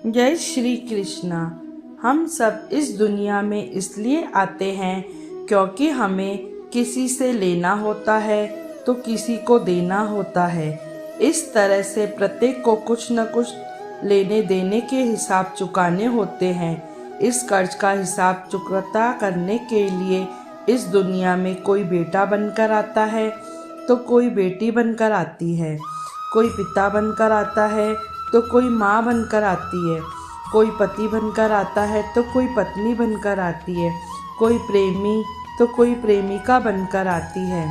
जय श्री कृष्णा। हम सब इस दुनिया में इसलिए आते हैं क्योंकि हमें किसी से लेना होता है तो किसी को देना होता है। इस तरह से प्रत्येक को कुछ न कुछ लेने देने के हिसाब चुकाने होते हैं। इस कर्ज का हिसाब चुकता करने के लिए इस दुनिया में कोई बेटा बनकर आता है तो कोई बेटी बनकर आती है, कोई पिता बनकर आता है तो कोई माँ बनकर आती है, कोई पति बनकर आता है तो कोई पत्नी बनकर आती है, कोई प्रेमी तो कोई प्रेमिका बनकर आती है,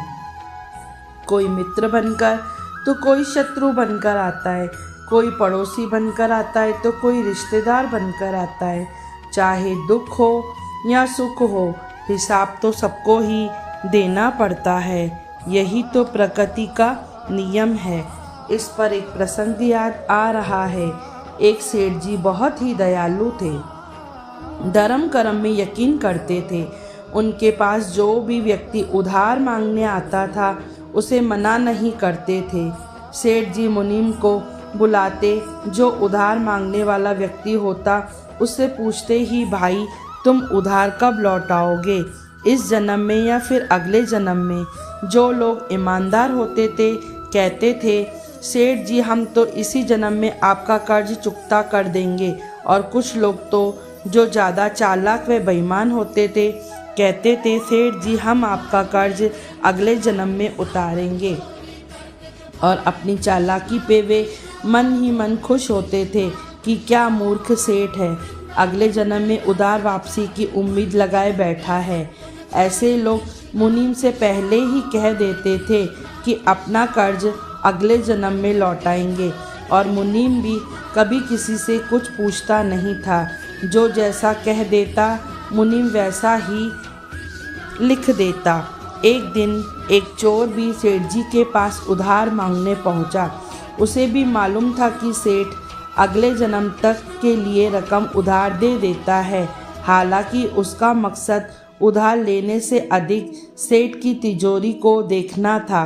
कोई मित्र बनकर तो कोई शत्रु बनकर आता है, कोई पड़ोसी बनकर आता है तो कोई रिश्तेदार बनकर आता है। चाहे दुख हो या सुख हो, हिसाब तो सबको ही देना पड़ता है। यही तो प्रकृति का नियम है। इस पर एक प्रसंग याद आ रहा है। एक सेठ जी बहुत ही दयालु थे, धर्म कर्म में यकीन करते थे। उनके पास जो भी व्यक्ति उधार मांगने आता था उसे मना नहीं करते थे। सेठ जी मुनीम को बुलाते, जो उधार मांगने वाला व्यक्ति होता उससे पूछते ही, भाई तुम उधार कब लौटाओगे, इस जन्म में या फिर अगले जन्म में। जो लोग ईमानदार होते थे कहते थे, सेठ जी हम तो इसी जन्म में आपका कर्ज चुकता कर देंगे। और कुछ लोग तो जो ज़्यादा चालाक व बेईमान होते थे कहते थे, सेठ जी हम आपका कर्ज अगले जन्म में उतारेंगे। और अपनी चालाकी पे वे मन ही मन खुश होते थे कि क्या मूर्ख सेठ है, अगले जन्म में उधार वापसी की उम्मीद लगाए बैठा है। ऐसे लोग मुनीम से पहले ही कह देते थे कि अपना कर्ज अगले जन्म में लौटाएंगे। और मुनीम भी कभी किसी से कुछ पूछता नहीं था। जो जैसा कह देता मुनीम वैसा ही लिख देता। एक दिन एक चोर भी सेठ जी के पास उधार मांगने पहुंचा। उसे भी मालूम था कि सेठ अगले जन्म तक के लिए रकम उधार दे देता है। हालांकि उसका मकसद उधार लेने से अधिक सेठ की तिजोरी को देखना था।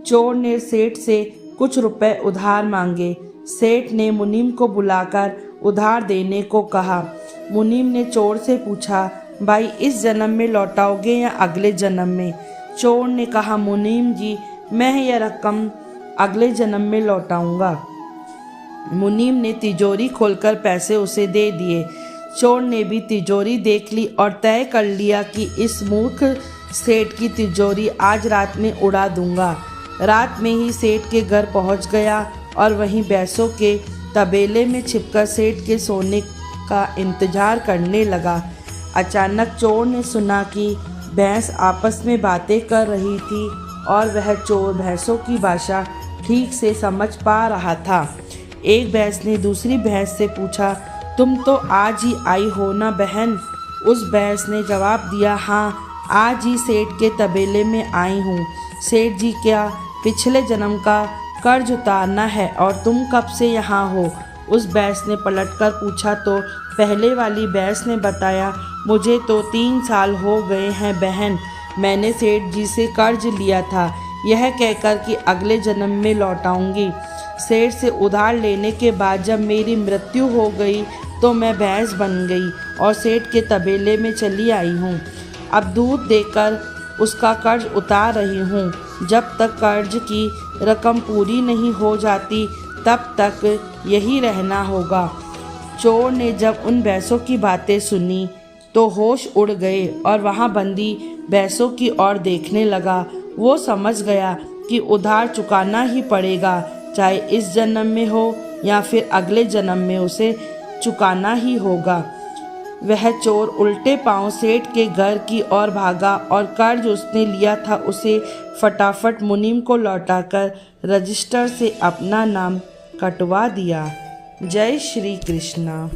चोर ने सेठ से कुछ रुपए उधार मांगे। सेठ ने मुनीम को बुलाकर उधार देने को कहा। मुनीम ने चोर से पूछा, भाई इस जन्म में लौटाओगे या अगले जन्म में। चोर ने कहा, मुनीम जी मैं यह रकम अगले जन्म में लौटाऊंगा। मुनीम ने तिजोरी खोलकर पैसे उसे दे दिए। चोर ने भी तिजोरी देख ली और तय कर लिया कि इस मूर्ख सेठ की तिजोरी आज रात में उड़ा दूंगा। रात में ही सेठ के घर पहुंच गया और वहीं भैंसों के तबेले में छिपकर सेठ के सोने का इंतजार करने लगा। अचानक चोर ने सुना कि भैंस आपस में बातें कर रही थी और वह चोर भैंसों की भाषा ठीक से समझ पा रहा था। एक भैंस ने दूसरी भैंस से पूछा, तुम तो आज ही आई हो ना बहन। उस भैंस ने जवाब दिया, हाँ आज ही सेठ के तबेले में आई हूँ। सेठ जी क्या पिछले जन्म का कर्ज उतारना है और तुम कब से यहाँ हो? उस भैंस ने पलटकर पूछा तो पहले वाली भैंस ने बताया, मुझे तो 3 साल हो गए हैं बहन, मैंने सेठ जी से कर्ज लिया था, यह कहकर कि अगले जन्म में लौटाऊंगी। सेठ से उधार लेने के बाद जब मेरी मृत्यु हो गई तो मैं भैंस बन गई और सेठ के तबेले में चली आई हूँ। अब दूध देकर उसका कर्ज उतार रही हूँ। जब तक कर्ज की रकम पूरी नहीं हो जाती तब तक यही रहना होगा। चोर ने जब उन भैंसों की बातें सुनी तो होश उड़ गए और वहाँ बंदी भैंसों की ओर देखने लगा। वो समझ गया कि उधार चुकाना ही पड़ेगा, चाहे इस जन्म में हो या फिर अगले जन्म में उसे चुकाना ही होगा। वह चोर उल्टे पांव सेठ के घर की ओर भागा और कर्ज उसने लिया था उसे फटाफट मुनीम को लौटाकर रजिस्टर से अपना नाम कटवा दिया। जय श्री कृष्णा।